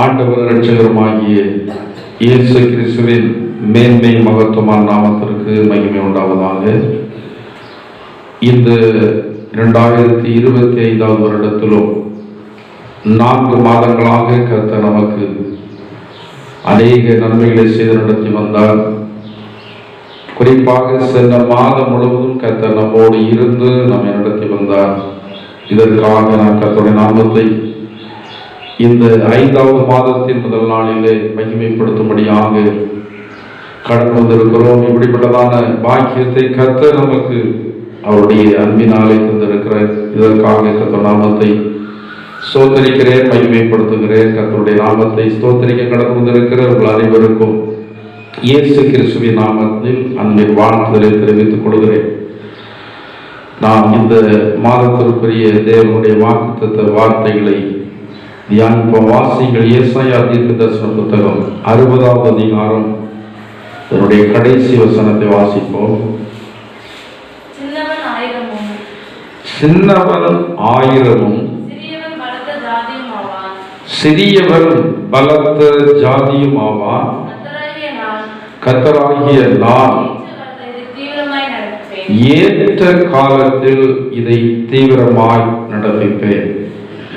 ஆண்டவர் இரட்சகருமாகிய இயேசு கிறிஸ்துவின் மேன்மை மகத்துவமான நாமத்திற்கு மகிமை உண்டாவதாக. இந்த 2025 வருடத்திலும் 4 மாதங்களாக கர்த்தர் நமக்கு அநேக நன்மைகளை செய்து நடத்தி வந்தார். குறிப்பாக சென்ற மாதம் முழுவதும் கர்த்தர் நம்மோடு இருந்து நம்மை நடத்தி வந்தார். இதற்காக நான் கர்த்தருடைய நாமத்தை இந்த 5வது மாதத்தின் முதல் நாளிலே மகிமைப்படுத்தும்படியாக கடந்து வந்திருக்கிறோம். இப்படிப்பட்டதான பாக்கியத்தை கர்த்தர் நமக்கு அவருடைய அன்பினாலே தந்திருக்கிறார். இதற்காக கர்த்தர் நாமத்தை ஸ்தோத்திரிக்கிறேன், மகிமைப்படுத்துகிறேன். கர்த்தருடைய நாமத்தை ஸ்தோத்திரிக்க கடந்து வந்திருக்கிற உங்கள் அனைவருக்கும் இயேசு கிறிஸ்துவின் நாமத்தில் அன்பின் வாழ்த்துதலை தெரிவித்துக் கொள்கிறேன். நாம் இந்த மாதத்திற்குரிய தேவனுடைய வாக்குத்தத்த வார்த்தைகளை தியானிப்போம். வாசிங்கள். ஏசாயா தீர்க்கதரிசன புத்தகம் 60வது அதிகாரம் அதனுடைய கடைசி வசனத்தை வாசிப்போம். சின்னவன் ஆயிரமும் சிறியவன் பலத்த ஜாதியும் ஆவான். கர்த்தராகிய நான் ஏற்ற காலத்தில் இதை தீவிரமாய் நடப்பிப்பேன்.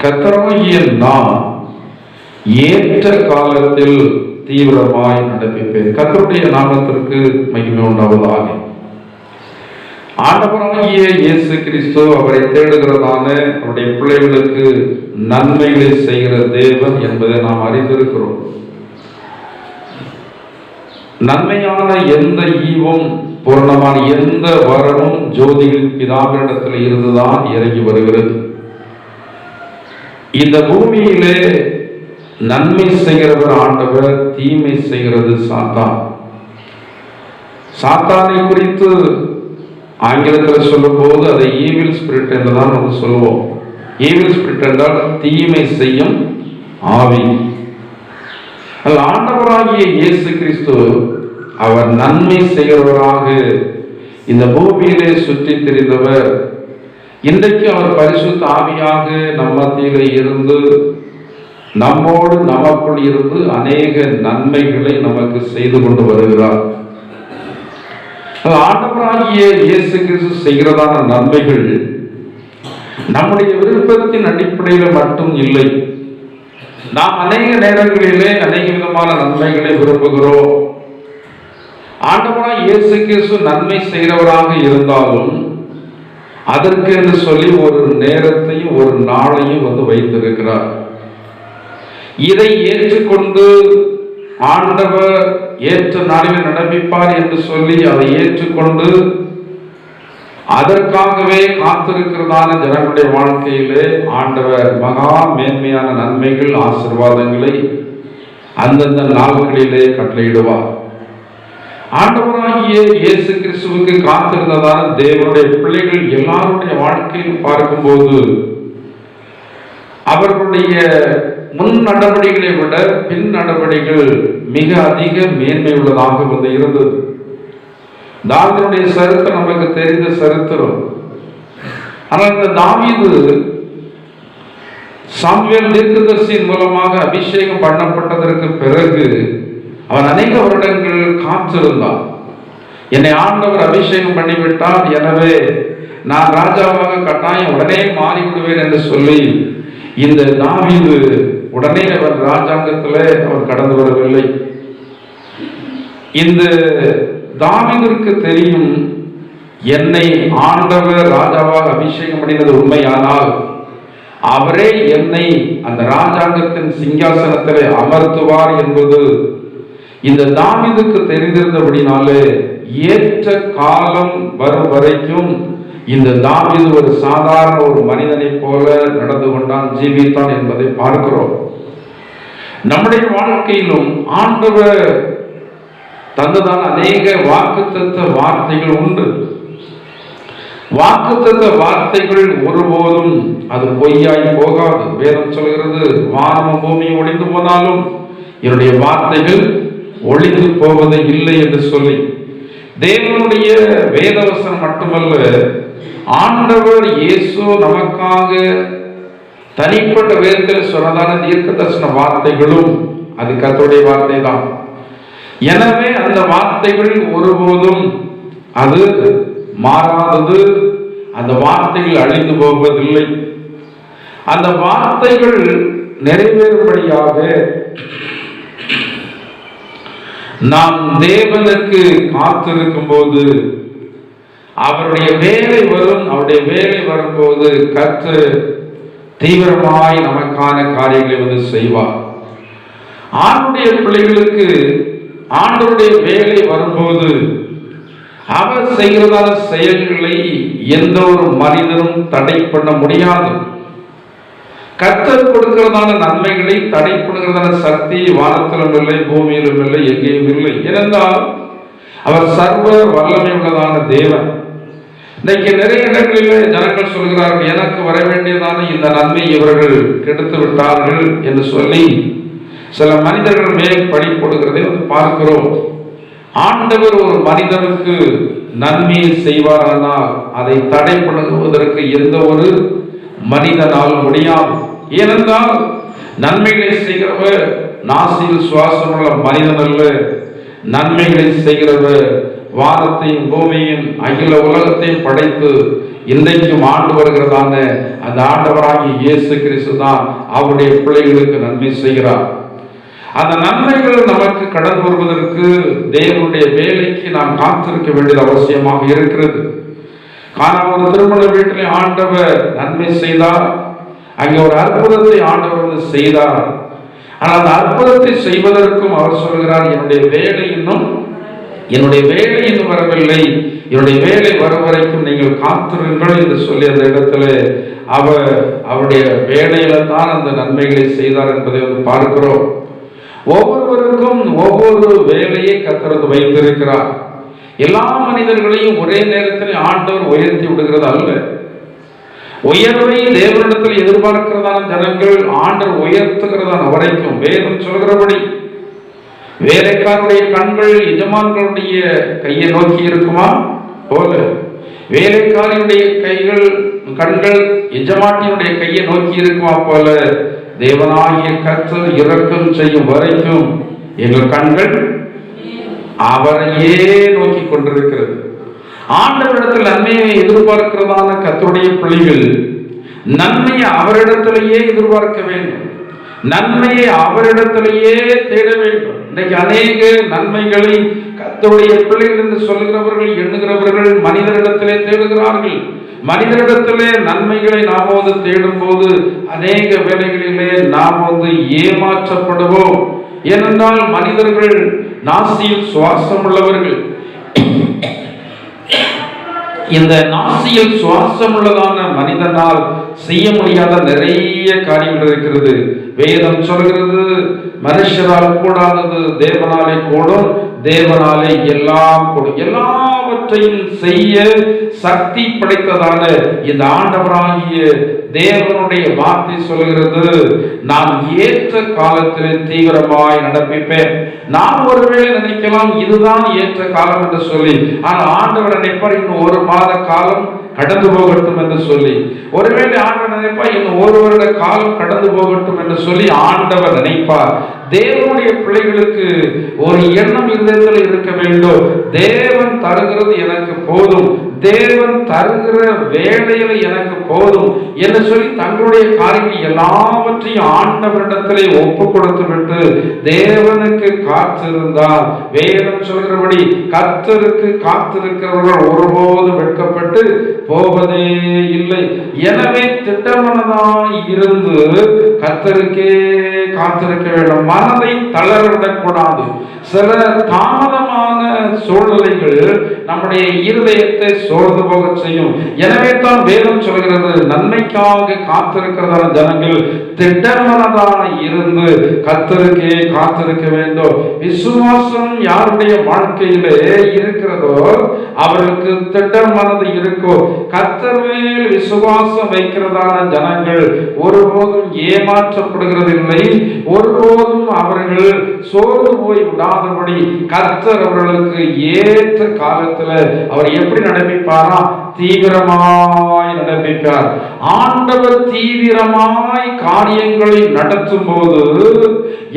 கர்த்தராகிய நான் ஏற்ற காலத்தில் தீவிரமாய் நடப்பிப்பேன். கர்த்தருடைய நாமத்திற்கு மகிமை உண்டாவதாக. ஆண்டவராகிய இயேசு கிறிஸ்து அவரை தேடுகிறதான அவருடைய பிள்ளைகளுக்கு நன்மைகளை செய்கிற தேவன் என்பதை நாம் அறிந்திருக்கிறோம். நன்மையான எந்த ஈவும் பூர்ணமான எந்த வரமும் ஜோதியின் பிதாவினிடத்தில் இருந்துதான் இறங்கி வருகிறது. இந்த பூமியிலே நன்மை செய்கிறவர் ஆண்டவர், தீமை செய்கிறது சாத்தான். சாத்தானை குறித்து ஆங்கிலத்தில் சொல்லும் போது அதை ஈவில் ஸ்பிரிட் என்றுதான் நம்ம சொல்லுவோம். ஈவில் ஸ்பிரிட் என்றால் தீமை செய்யும் ஆவி. ஆண்டவராகிய இயேசு கிறிஸ்து அவர் நன்மை செய்கிறவராக இந்த பூமியிலே சுற்றி திரிந்தவர். இன்றைக்கு அவர் பரிசுத்த ஆவியாக நம்ம மத்தியிலே இருந்து நம்மோடு நமக்குள் இருந்து அநேக நன்மைகளை நமக்கு செய்து கொண்டு வருகிறார். ஆண்டவராகிய இயேசு கிறிஸ்து செய்கிறதான நன்மைகள் நம்முடைய விருப்பத்தின் அடிப்படையில் மட்டும் இல்லை. நாம் அநேக நேரங்களிலே அநேக விதமான நன்மைகளை விரும்புகிறோம். ஆண்டவராகிய இயேசு கிறிஸ்து நன்மை செய்கிறவராக இருந்தாலும் அதற்கு என்று சொல்லி ஒரு நேரத்தையும் ஒரு நாளையும் வைத்திருக்கிறார். இதை ஏற்றுக்கொண்டு ஆண்டவர் ஏற்ற நாளில் நடப்பிப்பார் என்று சொல்லி அதை ஏற்றுக்கொண்டு அதற்காகவே காத்திருக்கிறதான ஜனங்களுடைய வாழ்க்கையிலே ஆண்டவர் மகா மேன்மையான நன்மைகள் ஆசீர்வாதங்களை அந்தந்த நாட்களிலே கட்டளையிடுவார். ஆண்டவராகிய இயேசு கிறிஸ்துவுக்கு காத்திருந்ததான தேவனுடைய பிள்ளைகள் எல்லாருடைய வாழ்க்கையில் பார்க்கும்போது அவர்களுடைய முன் நடவடிக்கைகளை விட பின் நடவடிக்கைகள் மிக அதிக மேன்மை உள்ளதாக இருந்தது. தாவீதுடைய சரித்திரம் நமக்கு தெரிந்த சரித்திரம். ஆனால் இந்த தாவீது சாமுவேல் தீர்க்கதரிசியின் மூலமாக அபிஷேகம் பண்ணப்பட்டதற்கு பிறகு அவன் அநேக வருடங்கள் காத்திருந்தான். என்னை ஆண்டவர் அபிஷேகம் பண்ணிவிட்டால் எனவே நான் ராஜாவாக கட்டாயம் உடனே மாறிவிடுவேன் என்று சொல்லி இந்த தாவீது உடனே அவர் ராஜாங்கத்தில் அவர் கடந்து வரவில்லை. இந்த தாவீதுக்கு தெரியும், என்னை ஆண்டவர் ராஜாவாக அபிஷேகம் பண்ணினது உண்மையானால் அவரே என்னை அந்த ராஜாங்கத்தின் சிங்காசனத்திலே அமர்த்துவார் என்பது இந்த தாவீதுக்கு தெரிந்திருந்தபடினாலே ஏற்ற காலம் வரும் வரைக்கும் இந்த தாவீது ஒரு சாதாரண ஒரு மனிதனை போல நடந்து கொண்டான், ஜீவித்தான் என்பதை பார்க்கிறோம். நம்முடைய வாழ்க்கையிலும் ஆண்டவர் தந்ததான அநேக வாக்குத்தத்த வார்த்தைகள் உண்டு. வாக்குத்தத்த வார்த்தைகள் ஒருபோதும் அது பொய்யாய் போகாது. வேதம் சொல்கிறது, வானமும் பூமியும் ஒளிந்து போனாலும் என்னுடைய வார்த்தைகள் ஒளிந்து போவது இல்லை என்று சொல்லி தேவனுடைய வேதவசனம் மட்டுமல்ல, ஆண்டவர் இயேசு நமக்காக தனிப்பட்ட வேதத்தில் சொன்னதான தீர்க்க தரிசன வார்த்தைகளும் அது கர்த்தருடைய வார்த்தை தான். எனவே அந்த வார்த்தைகள் ஒருபோதும் அது மாறாதது. அந்த வார்த்தைகள் அழிந்து போவதில்லை. அந்த வார்த்தைகள் நிறைவேறும்படியாக நாம் தேவனுக்கு காத்திருக்கும் போது அவருடைய வேலை வரும். அவருடைய வேலை வரும்போது கர்த்தர் தீவிரமாய் நமக்கான காரியங்களை செய்வார். ஆண்டுடைய பிள்ளைகளுக்கு ஆண்டவருடைய வேலை வரும்போது அவர் செய்கிறதான செயல்களை எந்த ஒரு மனிதனும் தடை பண்ண முடியாது. கர்த்தர் கொடுக்கிறதான நன்மைகளை தடை பண்ணுகிறதான சக்தி வானத்திலும் இல்லை, பூமியிலும் இல்லை, எங்கேயும் இல்லை. ஏனென்றால் அவர் சர்வ வல்லமை உள்ளதான தேவன். இன்னைக்கு நிறைய இடங்களில் ஜனங்கள் சொல்கிறார்கள், எனக்கு வர வேண்டியதான இந்த நன்மை இவர்கள் கெடுத்து விட்டார்கள் என்று சொல்லி சில மனிதர்கள் மேல் பழி போடுகிறதை பார்க்கிறோம். ஆண்டவர் ஒரு மனிதனுக்கு நன்மையை செய்வாரானால் அதை தடை பண்ணுவதற்கு எந்த ஒரு மனிதனால் முடியாது. ஏனென்றால் நன்மைகளை செய்கிறவர் நாசியில் சுவாசம் உள்ள மனிதன் அல்ல. நன்மைகளை செய்கிறவர் வானத்தையும் பூமியும் அகில உலகத்தையும் படைத்து இன்றைக்கும் ஆண்டு வருகிறதான அந்த ஆண்டவராகிய இயேசு கிறிஸ்து தான் அவருடைய பிள்ளைகளுக்கு நன்மை செய்கிறார். அந்த நன்மைகள் நமக்கு கடந்து வருவதற்கு தேவனுடைய வேலைக்கு நாம் காத்திருக்க வேண்டியது அவசியமாக இருக்கிறது. ஆனால் ஒரு திருமண வீட்டில் ஆண்டவர் நன்மை செய்தார். அங்கே ஒரு அற்புதத்தை ஆண்டவர் செய்தார். ஆனால் அந்த அற்புதத்தை செய்வதற்கும் அவர் சொல்கிறார், என்னுடைய வேலை இன்னும் வரவில்லை, என்னுடைய வேலை வரும் வரைக்கும் நீங்கள் காத்திருங்கள் என்று சொல்லி அந்த இடத்துல அவருடைய வேலையில தான் அந்த நன்மைகளை செய்தார் என்பதை பார்க்கிறோம். ஒவ்வொருவருக்கும் ஒவ்வொரு வேலையை கர்த்தர் வைத்திருக்கிறார். எல்லா மனிதர்களையும் ஒரே நேரத்தில் ஆண்டவர் உயர்த்தி விடுகிறது அல்ல. உயர்வை தேவனிடத்தில் எதிர்பார்க்கிறதான ஜனங்கள் ஆண்டவர் உயர்த்துகிறதான வரைக்கும் வேதம் சொல்கிறபடி வேலைக்காரருடைய கண்கள் எஜமான்களுடைய கையை நோக்கி இருக்குமா போல வேலைக்காரனுடைய கண்கள் எஜமானியுடைய கையை நோக்கி இருக்குமா போல தேவனாகிய கர்த்தர் இரக்கம் செய்யும் வரைக்கும் எங்கள் கண்கள் அவரையே நோக்கி கொண்டிருக்கிறது. ஆண்டவரிடத்தில் நன்மையை எதிர்பார்க்கிறதான கர்த்தருடைய பிள்ளைகள் நன்மையை அவரிடத்திலேயே எதிர்பார்க்க வேண்டும். நன்மையை அவரிடத்திலேயே தேட வேண்டும். இன்னைக்கு அநேக நன்மைகளை கர்த்தருடைய பிள்ளைகள் என்று சொல்லுகிறவர்கள் எண்ணுகிறவர்கள் மனிதரிடத்திலே தேடுகிறார்கள். மனிதரிடத்திலே நன்மைகளை நாம் தேடும் போது அநேக வேளைகளிலே நாம் ஏமாற்றப்படுவோம். ஏனென்றால் மனிதர்கள் நாசியில் சுவாசம் உள்ளவர்கள். இந்த நாசியில் சுவாசம் உள்ளதான மனிதனால் செய்ய முடியாத நிறைய காரியங்கள் இருக்கிறது. வேதம் சொல்கிறது, மனுஷரால் கூடாதது தேவனாலே கூடும், தேவனாலே எல்லாம் கூடும். எல்லாவற்றையும் செய்ய சக்தி படைத்ததான இந்த ஆண்டவராகிய தேவனுடைய வார்த்தை சொல்கிறது, நான் ஏற்ற காலத்தில் தீவிரமாய் நடப்பிப்பேன். நான் ஒருவேளை நினைக்கலாம் இதுதான் ஏற்ற காலம் என்று சொல்லி, ஆனால் ஆண்டவர் நினைப்பார் இன்னும் 1 மாத காலம் கடந்து போகட்டும் என்று சொல்லி. ஒருவேளை ஆண்டவர் நினைப்பார் இன்னும் 1 வருட காலம் கடந்து போகட்டும் என்று சொல்லி ஆண்டவர் நினைப்பார். தேவனுடைய பிள்ளைகளுக்கு ஒரு எண்ணம் இருதயத்தில் இருக்க வேண்டும், தேவன் தருகிறது எனக்கு போதும், தேவன் தருகிற வேலையில எனக்கு போதும் என்று சொல்லி தங்களுடைய காரியங்கள் எல்லாவற்றையும் ஆண்டவரிடத்திலே ஒப்பு கொடுத்து விட்டு தேவனுக்கு காத்திருந்தால் வேதம் சொல்கிறபடி கர்த்தருக்கு காத்திருக்கிறவர்கள் ஒருபோதும் வெட்கப்பட்டு போவதே இல்லை. எனவே திட்டமானதாய் இருந்து கர்த்தருக்கே காத்திருக்க வேண்டும். மனதை தளரவிடக்கூடாது. சில தாமதமான சூழ்நிலைகள் நம்முடைய இருதயத்தை சோர்ந்து போக செய்யும். எனவே தான் வேதம் சொல்கிறது, நன்மைக்காக காத்திருக்கிறதான ஜனங்கள் திட்டமனதான இருந்து கர்த்தருக்கே காத்திருக்க வேண்டும். விசுவாசம் யாருடைய வாழ்க்கையிலே இருக்கிறதோ அவருக்கு திட்டமானது இருக்கோ. கர்த்தர் மேல் விசுவாசம் வைக்கிறதான ஜனங்கள் ஒருபோதும் ஏமாற்றப்படுகிறது இல்லை. ஒருபோதும் அவர்கள் சோர்ந்து போய் விடாதபடி கர்த்தர் அவர்களுக்கு ஏற்ற காலத்தில் அவர் எப்படி நடப்பிப்பாரா, தீவிரமாய் நடப்பிப்பார். ஆண்டவர் தீவிரமாய் காரியங்களை நடத்தும் போது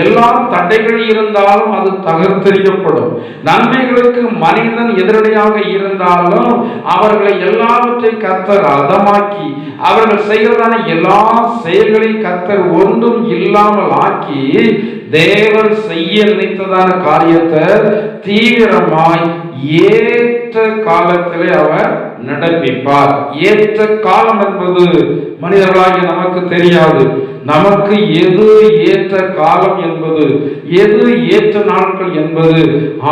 எல்லா தடைகள் இருந்தாலும் அது தகர்த்தெறியப்படும். நன்மைகளுக்கு மனிதன் எதிரடையாக இருந்தாலும் அவர்களை எல்லாவற்றை கர்த்தர் அதமாக்கி, அவர்கள் செய்கிறதான எல்லா செயல்களையும் கர்த்தர் ஒன்றும் இல்லாமல் ஆக்கி, தேவன் செய்ய நினைத்ததான காரியத்தை தீவிரமாய் ஏற்ற காலத்திலே அவர் நடப்பிப்பார். ஏற்ற காலம் என்பது மனிதர்களாகிய நமக்கு தெரியாது. நமக்கு எது ஏற்ற காலம் என்பது, எது ஏற்ற நாட்கள் என்பது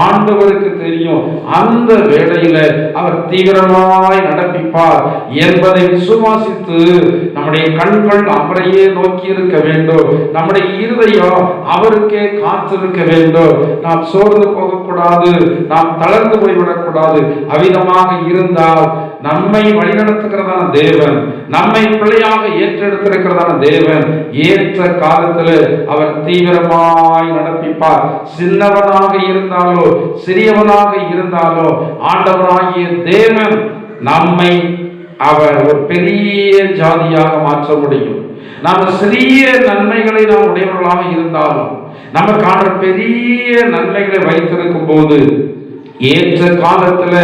ஆண்டவருக்கு தெரியும். அந்த வேளையில அவர் தீவிரமாய் நடப்பிப்பார் என்பதை விசுவாசித்து நம்முடைய கண்கள் அவரையே நோக்கி இருக்க வேண்டும். நம்முடைய இருதயம் அவருக்கே காத்திருக்க வேண்டும். நாம் சோர்ந்து போகக்கூடாது, நாம் தளர்ந்து போய்விடக்கூடாது. அவ்விதமாக இருந்தால் நம்மை வழிநடத்துகிறதான தேவன், நம்மை பிள்ளையாக ஏற்றெடுத்திருக்கிறதான தேவன் ஏற்ற காலத்தில் அவர் தீவிரமாய் நடப்பிப்பார். சின்னவனாக இருந்தாலோ சிறியவனாக இருந்தாலோ ஆண்டவராகிய தேவன் நம்மை அவர் ஒரு பெரிய ஜாதியாக மாற்ற முடியும். நாம் சிறிய நன்மைகளை நாம் உடையவர்களாக இருந்தாலும் நமக்கான பெரிய நன்மைகளை வைத்திருக்கும் போது ஏற்ற காலத்துல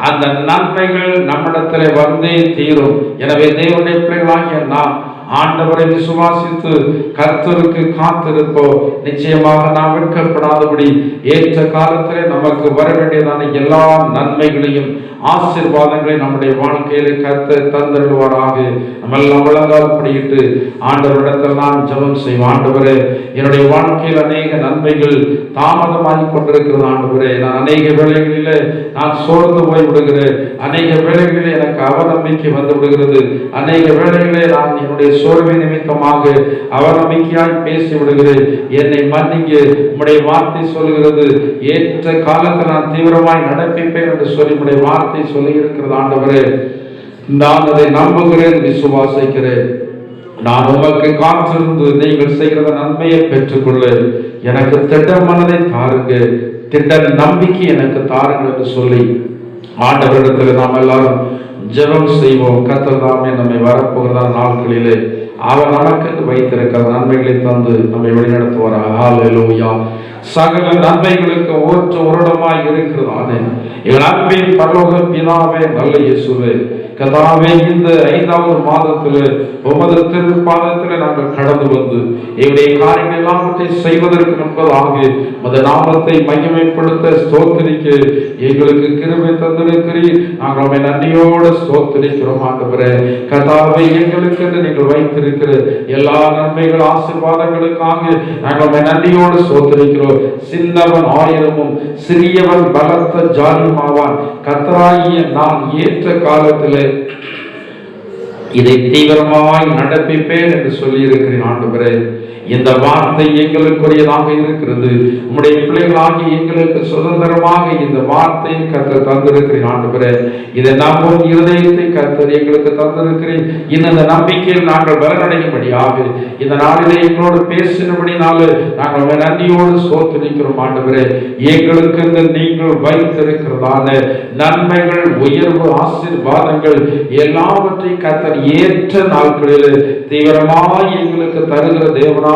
அந்த நன்மைகள் நம்மிடத்தில் வந்தே தீரும். எனவே தேவனுடைய பிள்ளைகளாகிய நாம் ஆண்டவரை விசுவாசித்து கர்த்தருக்கு காத்திருப்போம். நிச்சயமாக நாம் வெட்கப்படாதபடி ஏற்ற காலத்திலே நமக்கு வர வேண்டியதான எல்லா நன்மைகளையும் ஆசீர்வாதங்களை நம்முடைய வாழ்க்கையில கர்த்தர் தந்தருள்வாராக. நம்ம எல்லாம் வழங்கால் படியிட்டு ஆண்டவரிடத்தில் நான் ஜெபம் செய்வோம். ஆண்டவரே, என்னுடைய வாழ்க்கையில் அநேக நன்மைகள் தாமதமாகி கொண்டிருக்கிறது. ஆண்டவரே, நான் அநேக வேளைகளில நான் சோர்ந்து போய் விடுகிறேன். அநேக வேளைகளில் எனக்கு அவநம்பிக்கை வந்து விடுகிறது. அநேக வேளைகளிலே நான் என்னுடைய சோர்வை நிமித்தமாக அவநம்பிக்கையாய் பேசி விடுகிறேன். என்னை மன்னிங்க. உம்முடைய வார்த்தை சொல்கிறது, ஏற்ற காலத்தில் நான் தீவிரமாய் நடப்பிப்பேன் என்று சொல்லி உம்முடைய வார்த்தை சொல்லி இருக்கிறது. ஆண்டவரே, நான் அதை நம்புகிறேன், விசுவாசிக்கிறேன். நான் உமக்கு காத்திருந்து நீங்கள் செய்கிற நன்மையை பெற்றுக்கொள்ள எனக்கு திட்ட மனதை தாருங்க, திட்ட நம்பிக்கை எனக்கு தாருங்கள் என்று சொல்லி ஆண்டவரிடத்தில் நாம் எல்லாரும் ஜெபம் செய்வோம். கர்த்தர் தாமே நம்மை வரப்போகிற நாட்களிலே அவர் நமக்கு வைத்திருக்கிற நன்மைகளை தந்து நம்மை வழிநடத்துவார். ஹல்லேலூயா. சகல நன்மைகளுக்கு ஓற்று உரடமாய் இருக்கிறதானே எங்கள் அன்பின் பரலோக பிதாவே, நல்ல இயேசுவே, கர்த்தாவே, இந்த 5வது மாதத்தில் உமது திருப்பாதத்தில் நாங்கள் கடந்து வந்து எங்களுடைய காரியங்கள் எல்லாவற்றையும் செய்வதற்கு முன்பதாக உமது நாமத்தை மகிமைப்படுத்த ஸ்தோத்திரிக்க எங்களுக்கு கிருபை தந்திருக்கிறீர். நாங்கள் உம்மை நன்றியோடு ஸ்தோத்திரிக்கிறோம். ஆண்டவரே, கர்த்தாவே, எங்களுக்கு நீங்கள் வைத்திருக்கிற எல்லா நன்மைகள் ஆசீர்வாதங்களுக்காக நாங்கள் உம்மை நன்றியோடு ஸ்தோத்திரிக்கிறோம். சின்னவன் 1000 சிறியவன் பலத்த ஜாதியுமாவான். கர்த்தராகிய நான் ஏற்ற காலத்திலே இதை தீவிரமாய் நடப்பிப்பேன் என்று சொல்லி இருக்கிறேன். ஆண்டவரே, இந்த வார்த்தை எங்களுக்குரியதாக இருக்கிறது. உம்முடைய பிள்ளைகளாகி எங்களுக்கு சுதந்திரமாக இந்த வார்த்தையை கர்த்தர் தந்திருக்கிறேன். ஆண்டவரே, இதை நம்பும் இருதயத்தை கர்த்தர் எங்களுக்கு தந்திருக்கிறேன். இந்த நம்பிக்கையில் நாங்கள் பலனடையும்படியாக இந்த நாளிலே எங்களோடு பேசினபடினால நாங்கள் நன்றியோடு ஸ்தோத்திரிக்கிறோம். ஆண்டவரே, எங்களுக்கு இந்த நீங்கள் வைத்திருக்கிறதான நன்மைகள், உயர்வு, ஆசீர்வாதங்கள் எல்லாவற்றையும் கர்த்தர் ஏற்ற நாட்களில் தீவிரமாக எங்களுக்கு தருகிற தேவனாக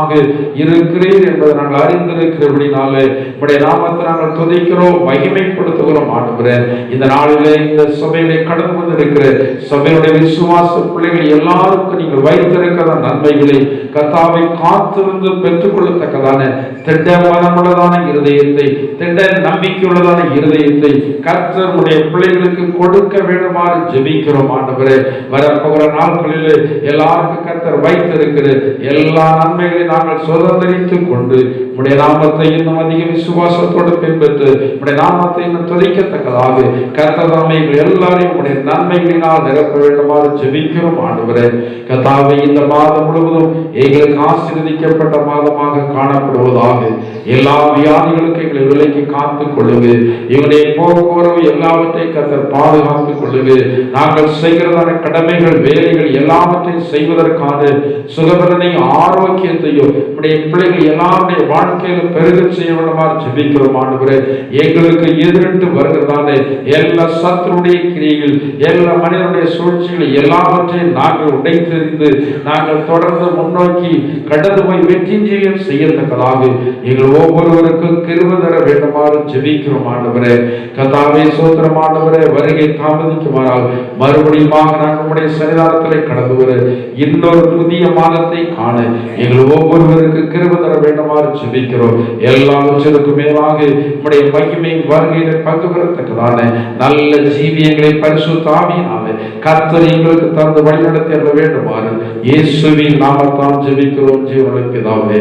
இருக்கிறீர் என்பதை நாங்கள் அறிந்திருக்கிறபடினாலே உம்முடைய நாமத்தை நாங்கள் துதிக்கிறோம், மகிமைப்படுத்துகிறோம். ஆண்டவரே, இந்த நாளிலே இந்த சபையிலே கடந்து வந்திருக்கிற சபையுடைய விசுவாச பிள்ளைகள் எல்லாருக்கும் நீங்கள் வைத்திருக்கிற நன்மைகளை கர்த்தாவை காத்திருந்து பெற்றுக்கொள்ளத்தக்கதான திட்ட மனமுள்ளதான இருதயத்தை, திட்ட நம்பிக்கையுள்ளதான இருதயத்தை கர்த்தருடைய பிள்ளைகளுக்கு கொடுக்க வேண்டுமாறு ஜெபிக்கிறோம். ஆண்டவரே, வரப்போகிற நாட்களில் எல்லாருக்கும் கர்த்தர் வைத்திருக்கிற எல்லா நன்மைகளை நாங்கள் சுதந்திரித்துக் கொண்டு உம்முடைய நாமத்தை இன்னும் அதிக விசுவாசத்தோடு பின்பற்று உம்முடைய நாமத்தை இன்னும் துதிக்கத்தக்கதாக கர்த்தர் தாமே எல்லாரையும் உம்முடைய நன்மைகளினால் நிரப்ப வேண்டுமாறு ஜெபிக்கிறோம். ஆண்டவரே, கர்த்தாவே, இந்த மாதம் முழுவதும் எங்களுக்கு ஆசீர்வதிக்கப்பட்ட மாதமாக காணப்படுவதாக. எல்லா வியாதிகளுக்கு எங்களை விலைக்கு காத்துக் கொள்ளுங்க. எங்களுடைய போக்குவரவு எல்லாவற்றையும் கர்த்தர் பாதுகாத்துக் கொள்ளுங்க. நாங்கள் செய்கிறதான கடமைகள், வேலைகள் எல்லாவற்றையும் செய்வதற்கான சுகபலனையும் ஆரோக்கியத்தையும் உடைய பிள்ளைகள் எல்லாருடைய வாழ்க்கை வாழ்க்கையில பெருக செய்ய வேண்டுமாறு ஜெபிக்கிறோம் ஆண்டவரே. எங்களுக்கு எதிரிட்டு வருகிறதான எல்லா சத்துருடைய கிரியைகள், எல்லா மனிதனுடைய சூழ்ச்சிகள் எல்லாவற்றையும் நாங்கள் உடைத்தெறிந்து நாங்கள் தொடர்ந்து முன்னோக்கி கடந்து போய் வெற்றி ஜெயம் செய்யத்தக்கதாக எங்கள் ஒவ்வொருவருக்கும் கிருபை தர வேண்டுமாறு ஜெபிக்கிறோம் ஆண்டவரே. கர்த்தாவே ஸ்தோத்திரம் ஆண்டவரே. வருகை தாமதிக்குமானால் மறுபடியும் நாங்கள் உம்முடைய சன்னிதானத்திலே கடந்து வர இன்னொரு புதிய மாதத்தை காண எங்கள் ஒவ்வொருவருக்கு கிருபை தர வேண்டுமாறு ஜெபிக்கிறோம். எல்லாவற்றிற்கும் மேலாக உம்முடைய மகிமை வருகையில பங்கு பெறத்தக்கதான நல்ல ஜீவியங்களை பரிசுத்த ஆவியினாலே கர்த்தர் எங்களுக்கு தந்து வழிநடத்தி வேண்டுமாறு இயேசுவின் நாமத்தால் ஜெபிக்கிறோம் ஜீவனுள்ள பிதாவே.